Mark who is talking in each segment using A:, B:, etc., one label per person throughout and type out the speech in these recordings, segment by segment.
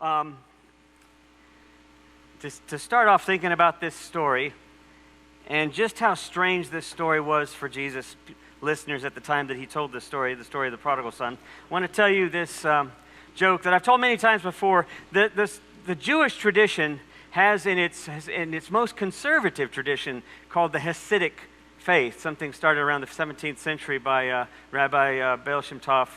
A: To start off thinking about this story and just how strange this story was for Jesus' listeners at the time that he told this story, the story of the prodigal son, I want to tell you this joke that I've told many times before. The Jewish tradition has in its most conservative tradition called the Hasidic faith, something started around the 17th century by Rabbi Baal Shem Tov.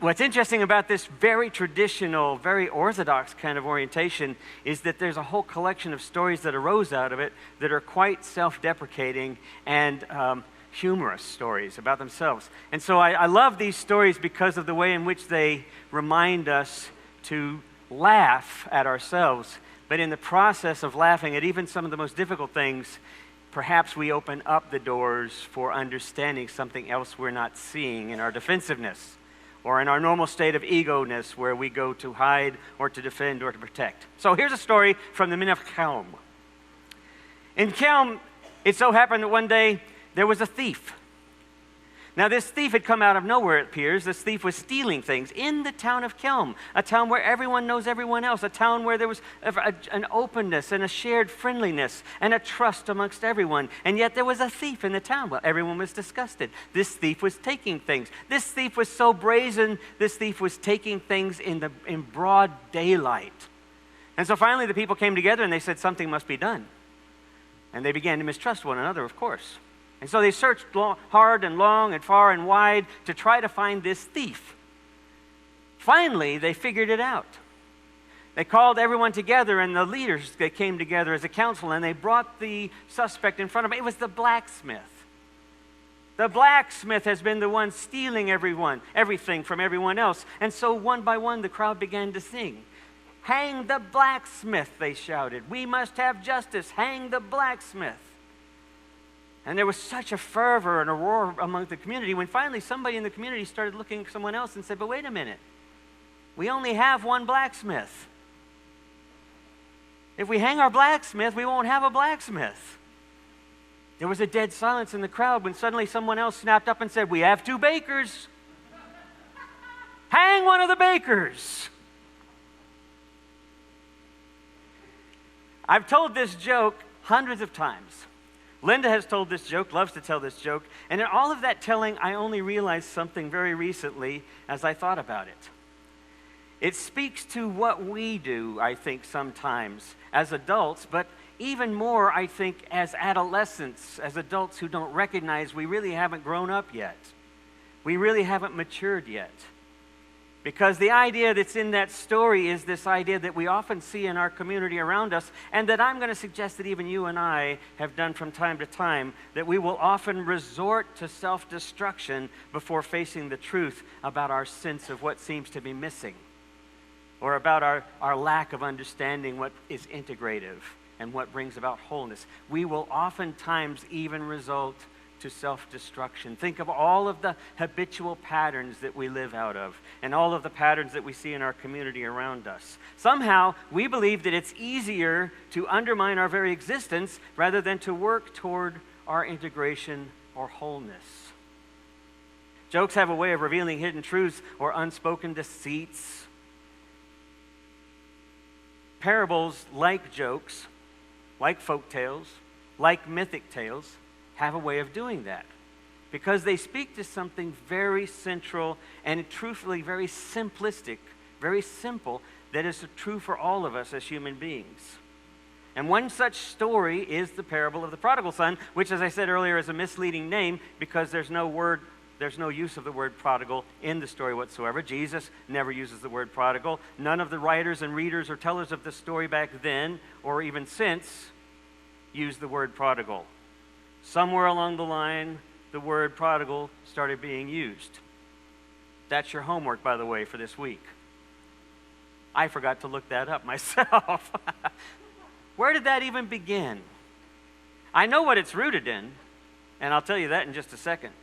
A: What's interesting about this very traditional, very orthodox kind of orientation is that there's a whole collection of stories that arose out of it that are quite self-deprecating and humorous stories about themselves. And so I love these stories because of the way in which they remind us to laugh at ourselves, but in the process of laughing at even some of the most difficult things, perhaps we open up the doors for understanding something else we're not seeing in our defensiveness or in our normal state of ego-ness where we go to hide or to defend or to protect. So here's a story from the Men of Kelm. In Kelm, it so happened that one day there was a thief. Now, this thief had come out of nowhere, it appears. This thief was stealing things in the town of Kelm, a town where everyone knows everyone else, a town where there was an openness and a shared friendliness and a trust amongst everyone. And yet there was a thief in the town. Well, everyone was disgusted. This thief was taking things. This thief was so brazen, this thief was taking things in broad daylight. And so finally the people came together and they said something must be done. And they began to mistrust one another, of course. And so they searched hard and long and far and wide to try to find this thief. Finally, they figured it out. They called everyone together, and the leaders, they came together as a council, and they brought the suspect in front of them. It was the blacksmith. The blacksmith has been the one stealing everything from everyone else. And so one by one, the crowd began to sing. "Hang the blacksmith," they shouted. "We must have justice. Hang the blacksmith." And there was such a fervor and a roar among the community when finally somebody in the community started looking at someone else and said, "But wait a minute. We only have one blacksmith. If we hang our blacksmith, we won't have a blacksmith." There was a dead silence in the crowd when suddenly someone else snapped up and said, "We have two bakers. Hang one of the bakers." I've told this joke hundreds of times. Linda has told this joke, loves to tell this joke, and in all of that telling, I only realized something very recently as I thought about it. It speaks to what we do, I think, sometimes as adults, but even more, I think, as adolescents, as adults who don't recognize we really haven't grown up yet. We really haven't matured yet. Because the idea that's in that story is this idea that we often see in our community around us, and that I'm going to suggest that even you and I have done from time to time, that we will often resort to self-destruction before facing the truth about our sense of what seems to be missing, or about our lack of understanding what is integrative and what brings about wholeness. We will oftentimes even result to self-destruction. Think of all of the habitual patterns that we live out of and all of the patterns that we see in our community around us. Somehow, we believe that it's easier to undermine our very existence rather than to work toward our integration or wholeness. Jokes have a way of revealing hidden truths or unspoken deceits. Parables, like jokes, like folk tales, like mythic tales, have a way of doing that because they speak to something very central and truthfully very simplistic, very simple, that is true for all of us as human beings. And one such story is the parable of the prodigal son, which, as I said earlier, is a misleading name because there's no use of the word prodigal in the story whatsoever. Jesus never uses the word prodigal. None of the writers and readers or tellers of the story back then or even since used the word prodigal. Somewhere along the line, the word prodigal started being used. That's your homework, by the way, for this week. I forgot to look that up myself. Where did that even begin? I know what it's rooted in, and I'll tell you that in just a second.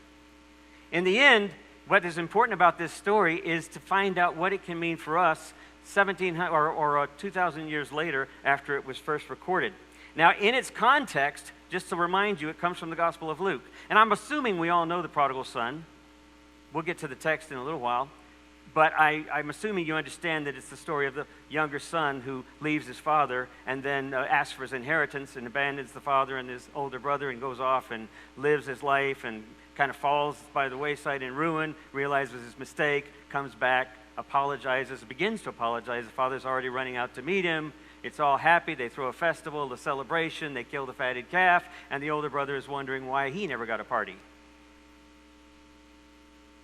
A: In the end, what is important about this story is to find out what it can mean for us 2,000 years later after it was first recorded. Now, in its context, just to remind you, it comes from the Gospel of Luke. And I'm assuming we all know the prodigal son. We'll get to the text in a little while. But I'm assuming you understand that it's the story of the younger son who leaves his father and then asks for his inheritance and abandons the father and his older brother and goes off and lives his life and kind of falls by the wayside in ruin, realizes his mistake, comes back, apologizes, begins to apologize. The father's already running out to meet him. It's all happy. They throw a festival, a celebration. They kill the fatted calf, and the older brother is wondering why he never got a party.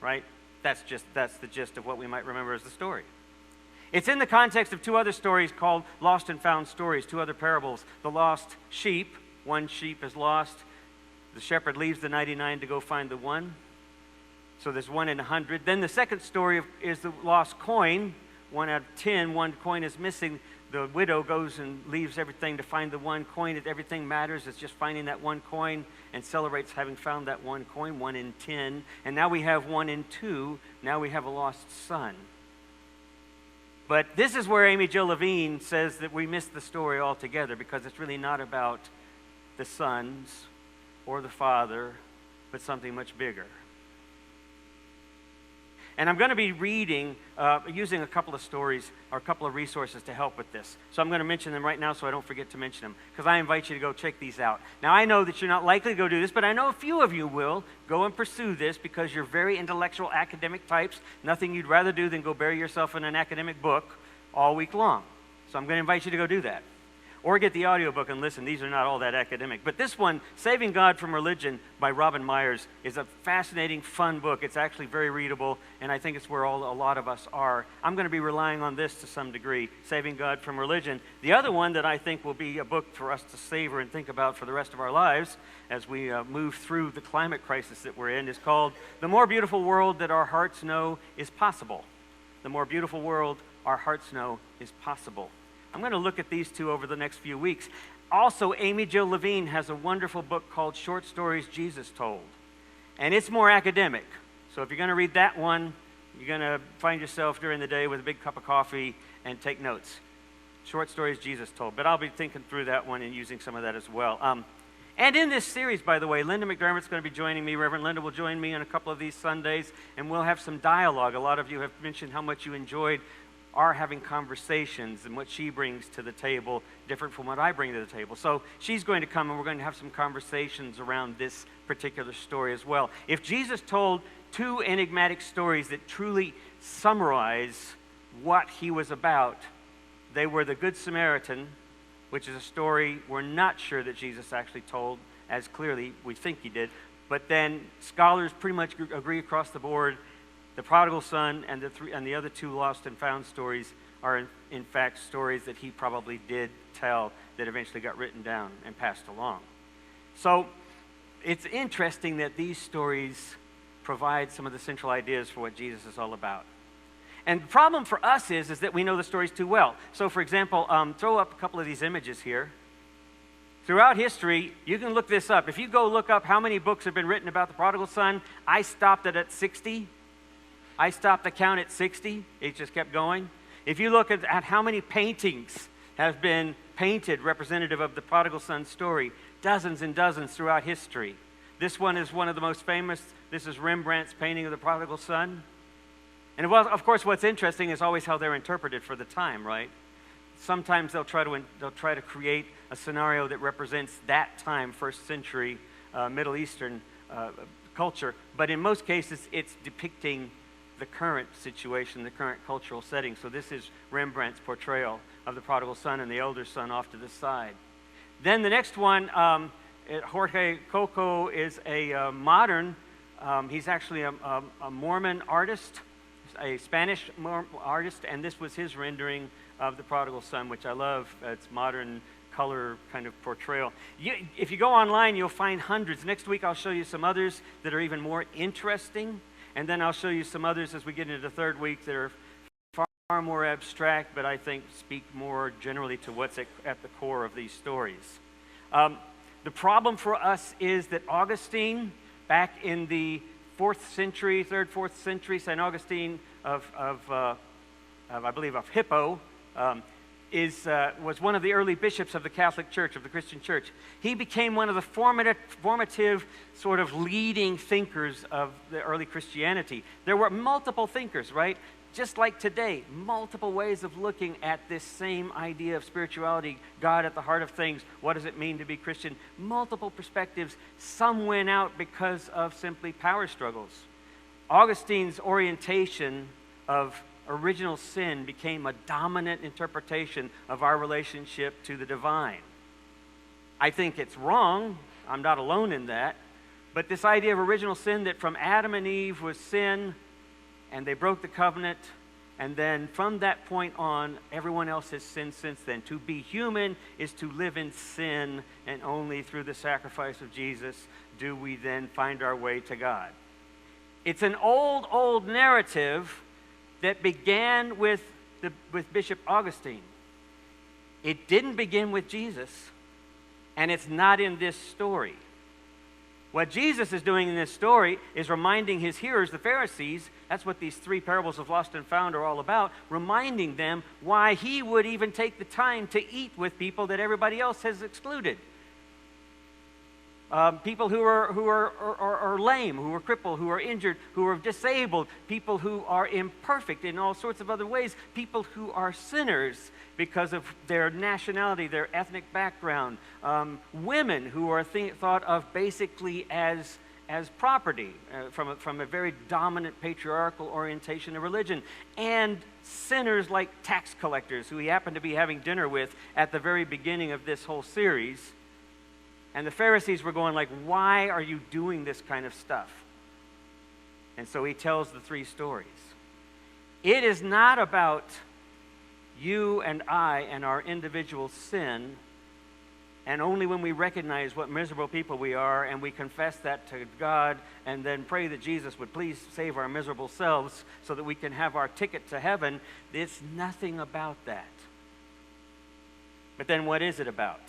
A: Right? That's the gist of what we might remember as the story. It's in the context of two other stories called lost and found stories, two other parables. The lost sheep, one sheep is lost. The shepherd leaves the 99 to go find the one. So there's 1 in 100. Then the second story is the lost coin. 1 out of 10, one coin is missing. The widow goes and leaves everything to find the one coin. Everything matters. It's just finding that one coin and celebrates having found that one coin, 1 in 10. And now we have 1 in 2. Now we have a lost son. But this is where Amy Jill Levine says that we missed the story altogether, because it's really not about the sons or the father, but something much bigger. And I'm going to be reading, using a couple of stories or a couple of resources to help with this. So I'm going to mention them right now so I don't forget to mention them, because I invite you to go check these out. Now, I know that you're not likely to go do this, but I know a few of you will go and pursue this because you're very intellectual, academic types. Nothing you'd rather do than go bury yourself in an academic book all week long. So I'm going to invite you to go do that. Or get the audiobook and listen. These are not all that academic. But this one, Saving God from Religion by Robin Myers, is a fascinating, fun book. It's actually very readable, and I think it's where a lot of us are. I'm going to be relying on this to some degree, Saving God from Religion. The other one that I think will be a book for us to savor and think about for the rest of our lives as we move through the climate crisis that we're in is called The More Beautiful World That Our Hearts Know Is Possible. The More Beautiful World Our Hearts Know Is Possible. I'm going to look at these two over the next few weeks. Also, Amy Jill Levine has a wonderful book called Short Stories Jesus Told. And it's more academic. So if you're going to read that one, you're going to find yourself during the day with a big cup of coffee and take notes. Short Stories Jesus Told. But I'll be thinking through that one and using some of that as well. And in this series, by the way, Linda McDermott's going to be joining me. Reverend Linda will join me on a couple of these Sundays, and we'll have some dialogue. A lot of you have mentioned how much you enjoyed are having conversations and what she brings to the table, different from what I bring to the table. So she's going to come and we're going to have some conversations around this particular story as well. If Jesus told two enigmatic stories that truly summarize what he was about, they were the Good Samaritan, which is a story we're not sure that Jesus actually told, as clearly we think he did, but then scholars pretty much agree across the board. The Prodigal Son and the other two lost and found stories are in fact stories that he probably did tell that eventually got written down and passed along. So it's interesting that these stories provide some of the central ideas for what Jesus is all about. And the problem for us is that we know the stories too well. So for example, throw up a couple of these images here. Throughout history, you can look this up. If you go look up how many books have been written about the Prodigal Son, I stopped it at 60. I stopped the count at 60. It just kept going. If you look at how many paintings have been painted representative of the Prodigal Son story, dozens and dozens throughout history. This one is one of the most famous. This is Rembrandt's painting of the Prodigal Son. And of course, what's interesting is always how they're interpreted for the time, right? Sometimes they'll try to create a scenario that represents that time, first century Middle Eastern culture. But in most cases, it's depicting the current situation, the current cultural setting. So this is Rembrandt's portrayal of the prodigal son and the elder son off to the side. Then the next one, Jorge Coco is a modern, he's actually a Mormon artist, a Spanish artist, and this was his rendering of the prodigal son, which I love. It's modern color kind of portrayal. If you go online, you'll find hundreds. Next week, I'll show you some others that are even more interesting. And then I'll show you some others as we get into the third week that are far more abstract, but I think speak more generally to what's at the core of these stories. The problem for us is that Augustine, back in the 4th century, 3rd, 4th century, St. Augustine of I believe of Hippo, was one of the early bishops of the Catholic Church, of the Christian Church. He became one of the formative sort of leading thinkers of the early Christianity. There were multiple thinkers, right? Just like today, multiple ways of looking at this same idea of spirituality, God at the heart of things. What does it mean to be Christian? Multiple perspectives. Some went out because of simply power struggles. Augustine's orientation of original sin became a dominant interpretation of our relationship to the divine. I think it's wrong. I'm not alone in that. But this idea of original sin, that from Adam and Eve was sin, and they broke the covenant, and then from that point on, everyone else has sinned since then. To be human is to live in sin, and only through the sacrifice of Jesus do we then find our way to God. It's an old narrative that began with Bishop Augustine. It didn't begin with Jesus, and it's not in this story. What Jesus is doing in this story is reminding his hearers, the Pharisees, that's what these 3 parables of lost and found are all about, reminding them why he would even take the time to eat with people that everybody else has excluded. People who are lame, who are crippled, who are injured, who are disabled, people who are imperfect in all sorts of other ways, people who are sinners because of their nationality, their ethnic background, women who are thought of basically as property from a very dominant patriarchal orientation of religion, and sinners like tax collectors who he happened to be having dinner with at the very beginning of this whole series. And the Pharisees were going like, why are you doing this kind of stuff? And so he tells the 3 stories. It is not about you and I and our individual sin, and only when we recognize what miserable people we are and we confess that to God and then pray that Jesus would please save our miserable selves so that we can have our ticket to heaven, it's nothing about that. But then what is it about?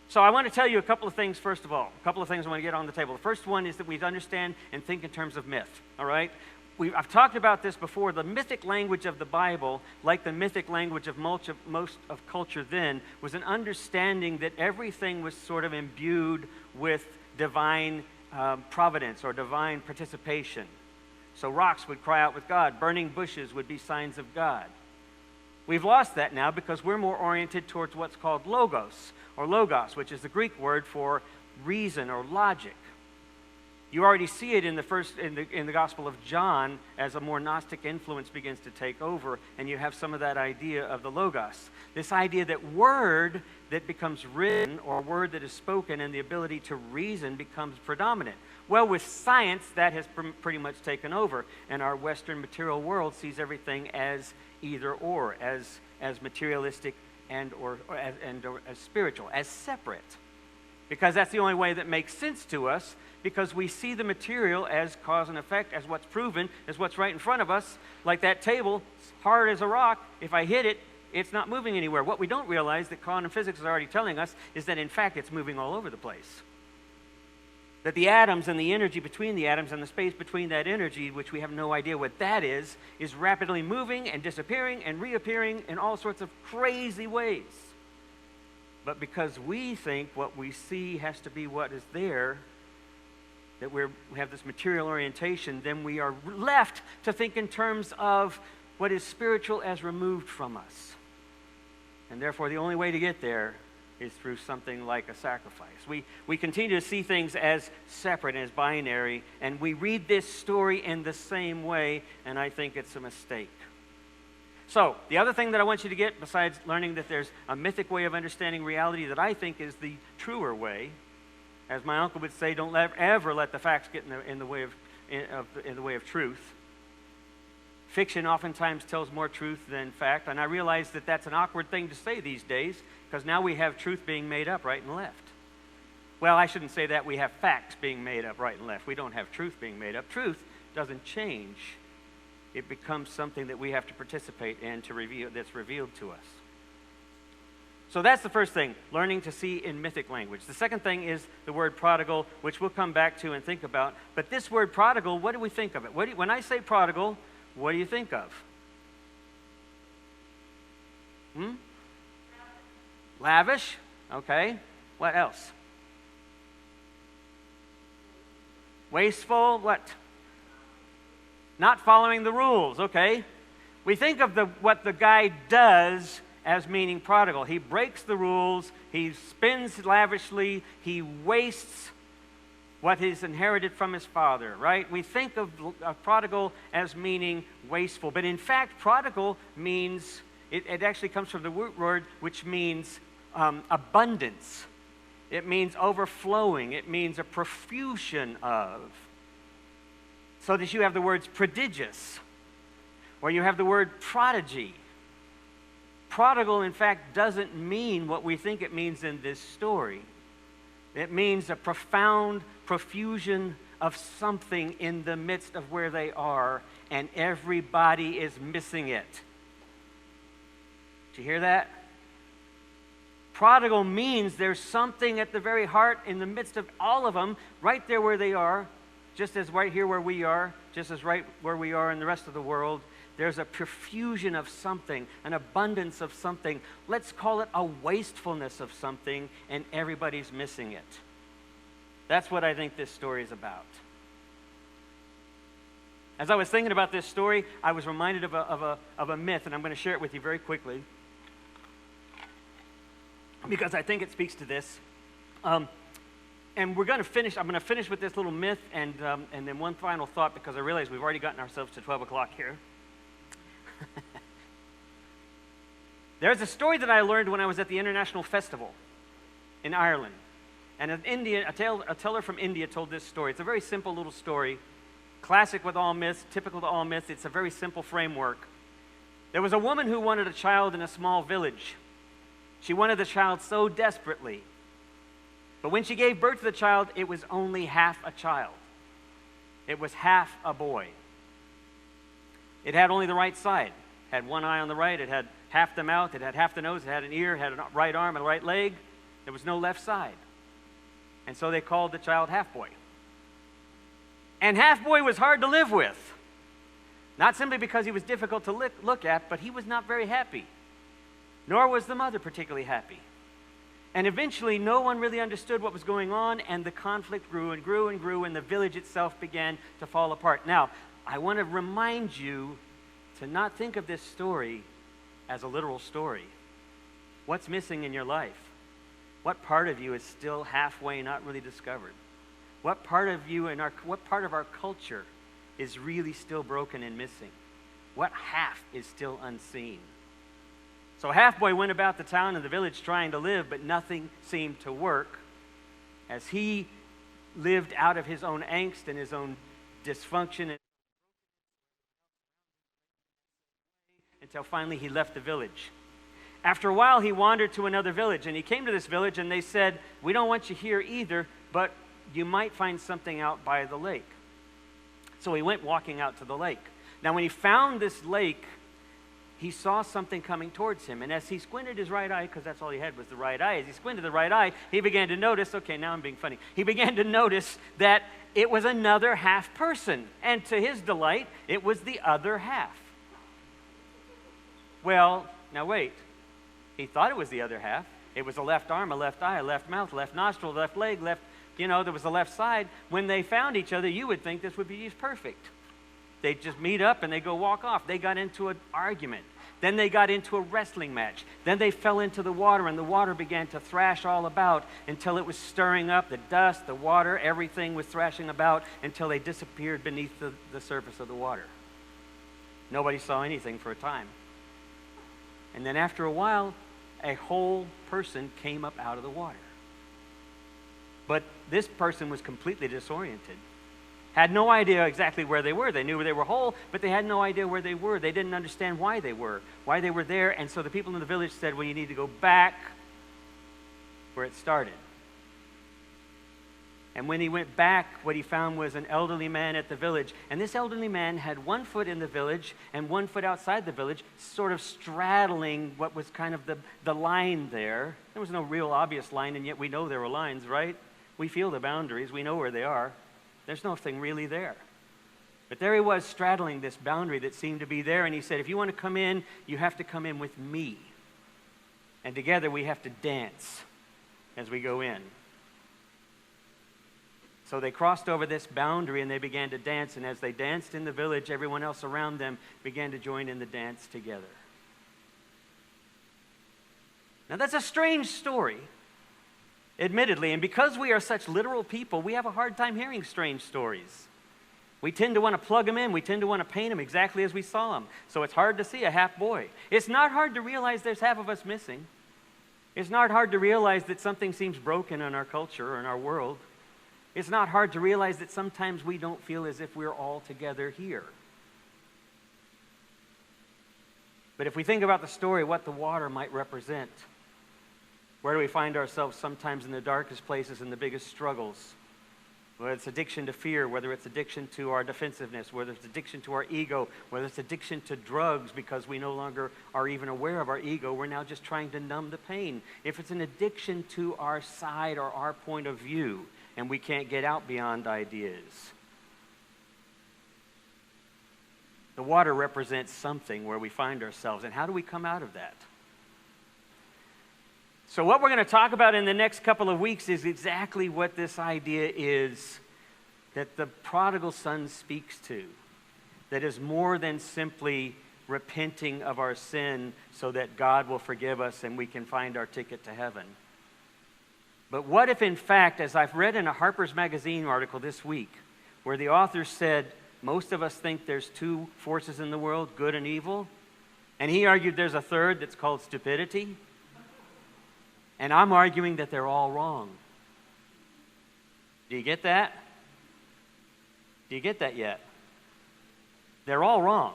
A: So I want to tell you a couple of things, first of all. A couple of things I want to get on the table. The first one is that we understand and think in terms of myth, all right? I've talked about this before. The mythic language of the Bible, like the mythic language of most of culture then, was an understanding that everything was sort of imbued with divine providence or divine participation. So rocks would cry out with God. Burning bushes would be signs of God. We've lost that now because we're more oriented towards what's called logos, which is the Greek word for reason or logic. You already see it in the Gospel of John as a more Gnostic influence begins to take over, and you have some of that idea of the logos. This idea that word that becomes written or word that is spoken and the ability to reason becomes predominant. Well, with science, that has pretty much taken over, and our Western material world sees everything as either or, as materialistic and as spiritual, as separate. Because that's the only way that makes sense to us, because we see the material as cause and effect, as what's proven, as what's right in front of us. Like that table, hard as a rock, if I hit it, it's not moving anywhere. What we don't realize, that quantum physics is already telling us, is that in fact it's moving all over the place. That the atoms and the energy between the atoms and the space between that energy, which we have no idea what that is rapidly moving and disappearing and reappearing in all sorts of crazy ways. But because we think what we see has to be what is there, that we have this material orientation, then we are left to think in terms of what is spiritual as removed from us. And therefore, the only way to get there is through something like a sacrifice. We continue to see things as separate, as binary, and we read this story in the same way, and I think it's a mistake. So, the other thing that I want you to get, besides learning that there's a mythic way of understanding reality that I think is the truer way, as my uncle would say, don't ever let the facts get in the way of truth. Fiction oftentimes tells more truth than fact, and I realize that that's an awkward thing to say these days, because now we have truth being made up right and left. Well, I shouldn't say that. We have facts being made up right and left. We don't have truth being made up. Truth doesn't change. It becomes something that we have to participate in that's revealed to us. So that's the first thing, learning to see in mythic language. The second thing is the word prodigal, which we'll come back to and think about. But this word prodigal, what do we think of it? When I say prodigal, what do you think of? Hmm? Lavish. Okay. What else? Wasteful. What? Not following the rules. Okay. We think of what the guy does as meaning prodigal. He breaks the rules. He spends lavishly. He wastes what he's inherited from his father, right? We think of prodigal as meaning wasteful. But in fact, prodigal means, it actually comes from the root word which means abundance. It means overflowing. It means a profusion of. So that you have the words prodigious, or you have the word prodigy. Prodigal, in fact, doesn't mean what we think it means in this story. It means a profound profusion of something in the midst of where they are, and everybody is missing it. Did you hear that? Prodigal means there's something at the very heart, in the midst of all of them, right there where they are, just as right here where we are, just as right where we are in the rest of the world. There's a profusion of something, an abundance of something. Let's call it a wastefulness of something, and everybody's missing it. That's what I think this story is about. As I was thinking about this story, I was reminded of a myth, and I'm going to share it with you very quickly, because I think it speaks to this. And we're going to finish. I'm going to finish with this little myth, and then one final thought, because I realize we've already gotten ourselves to 12 o'clock here. There's a story that I learned when I was at the International Festival in Ireland. And a teller from India told this story. It's a very simple little story, classic with all myths, typical to all myths. It's a very simple framework. There was a woman who wanted a child in a small village. She wanted the child so desperately. But when she gave birth to the child, it was only half a child. It was half a boy. It had only the right side. It had one eye on the right. It had half the mouth. It had half the nose. It had an ear. It had a right arm and a right leg. There was no left side. And so they called the child Half-Boy. And Half-Boy was hard to live with. Not simply because he was difficult to look at, but he was not very happy. Nor was the mother particularly happy. And eventually, no one really understood what was going on, and the conflict grew and grew and grew, and the village itself began to fall apart. Now, I want to remind you to not think of this story as a literal story. What's missing in your life? What part of you is still halfway not really discovered? What part of you and what part of our culture is really still broken and missing? What half is still unseen? So Half-Boy went about the town and the village trying to live, but nothing seemed to work as he lived out of his own angst and his own dysfunction until finally he left the village. After a while, he wandered to another village, and he came to this village, and they said, "We don't want you here either, but you might find something out by the lake." So he went walking out to the lake. Now, when he found this lake, he saw something coming towards him, and as he squinted his right eye, because that's all he had was the right eye, as he squinted the right eye, he began to notice, okay, now I'm being funny, he began to notice that it was another half person, and to his delight, it was the other half. Well, now wait. He thought it was the other half. It was a left arm, a left eye, a left mouth, left nostril, left leg, left, there was a left side. When they found each other, you would think this would be just perfect. They'd just meet up and they go walk off. They got into an argument. Then they got into a wrestling match. Then they fell into the water, and the water began to thrash all about until it was stirring up the dust, the water, everything was thrashing about until they disappeared beneath the surface of the water. Nobody saw anything for a time. And then after a while, a whole person came up out of the water. But this person was completely disoriented. Had no idea exactly where they were. They knew they were whole, but they had no idea where they were. They didn't understand why they were there. And so the people in the village said, well, you need to go back where it started. And when he went back, what he found was an elderly man at the village. And this elderly man had 1 foot in the village and 1 foot outside the village, sort of straddling what was kind of the line there. There was no real obvious line, and yet we know there were lines, right? We feel the boundaries. We know where they are. There's nothing really there. But there he was straddling this boundary that seemed to be there, and he said, if you want to come in, you have to come in with me. And together we have to dance as we go in. So they crossed over this boundary and they began to dance. And as they danced in the village, everyone else around them began to join in the dance together. Now that's a strange story, admittedly. And because we are such literal people, we have a hard time hearing strange stories. We tend to want to plug them in. We tend to want to paint them exactly as we saw them. So it's hard to see a half boy. It's not hard to realize there's half of us missing. It's not hard to realize that something seems broken in our culture or in our world. It's not hard to realize that sometimes we don't feel as if we're all together here. But if we think about the story, what the water might represent, where do we find ourselves sometimes in the darkest places and the biggest struggles? Whether it's addiction to fear, whether it's addiction to our defensiveness, whether it's addiction to our ego, whether it's addiction to drugs because we no longer are even aware of our ego, we're now just trying to numb the pain. If it's an addiction to our side or our point of view, and we can't get out beyond ideas. The water represents something where we find ourselves, and how do we come out of that? So what we're going to talk about in the next couple of weeks is exactly what this idea is that the prodigal son speaks to, that is more than simply repenting of our sin so that God will forgive us and we can find our ticket to heaven. But what if, in fact, as I've read in a Harper's Magazine article this week, where the author said, most of us think there's two forces in the world, good and evil, and he argued there's a third that's called stupidity, and I'm arguing that they're all wrong. Do you get that? Do you get that yet? They're all wrong.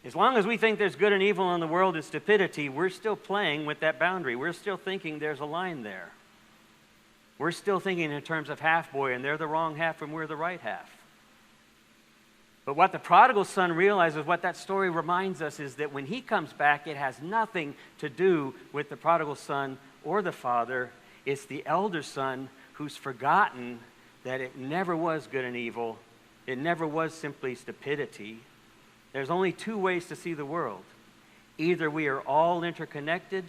A: As long as we think there's good and evil in the world and stupidity, we're still playing with that boundary. We're still thinking there's a line there. We're still thinking in terms of half boy, and they're the wrong half and we're the right half. But what the prodigal son realizes, what that story reminds us, is that when he comes back, it has nothing to do with the prodigal son or the father. It's the elder son who's forgotten that it never was good and evil. It never was simply stupidity. There's only two ways to see the world. Either we are all interconnected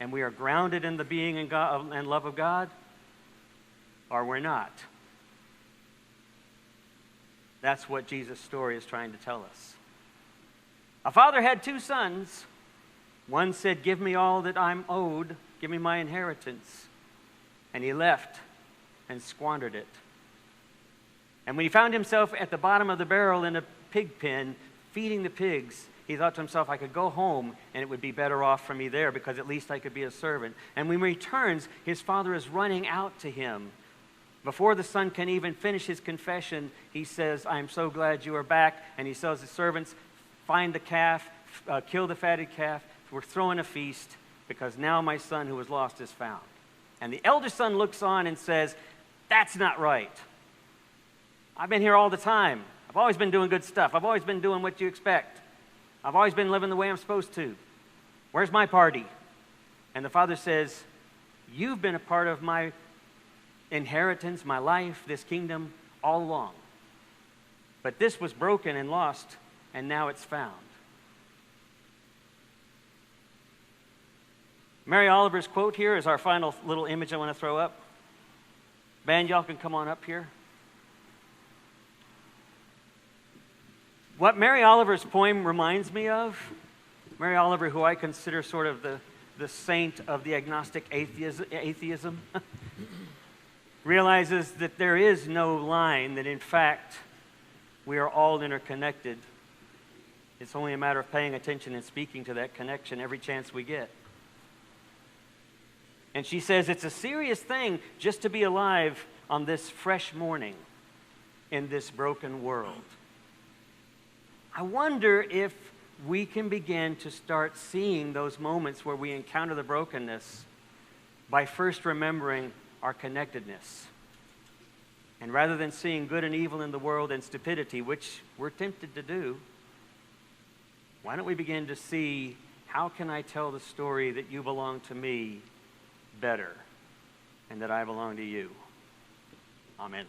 A: and we are grounded in the being and love of God, or we're not. That's what Jesus' story is trying to tell us. A father had two sons. One said, "Give me all that I'm owed. Give me my inheritance." And he left and squandered it. And when he found himself at the bottom of the barrel in a pig pen, feeding the pigs, he thought to himself, I could go home and it would be better off for me there because at least I could be a servant. And when he returns, his father is running out to him. Before the son can even finish his confession, he says, "I'm so glad you are back." And he tells his servants, "Find the calf, kill the fatted calf. We're throwing a feast because now my son who was lost is found." And the elder son looks on and says, "That's not right. I've been here all the time. I've always been doing good stuff. I've always been doing what you expect. I've always been living the way I'm supposed to. Where's my party?" And the father says, "You've been a part of my inheritance, my life, this kingdom, all along. But this was broken and lost, and now it's found." Mary Oliver's quote here is our final little image I want to throw up. Band, y'all can come on up here. What Mary Oliver's poem reminds me of, Mary Oliver, who I consider sort of the saint of the agnostic atheism, realizes that there is no line, that in fact we are all interconnected. It's only a matter of paying attention and speaking to that connection every chance we get. And she says it's a serious thing just to be alive on this fresh morning in this broken world. I wonder if we can begin to start seeing those moments where we encounter the brokenness by first remembering our connectedness. And rather than seeing good and evil in the world and stupidity, which we're tempted to do, why don't we begin to see, how can I tell the story that you belong to me better and that I belong to you? Amen.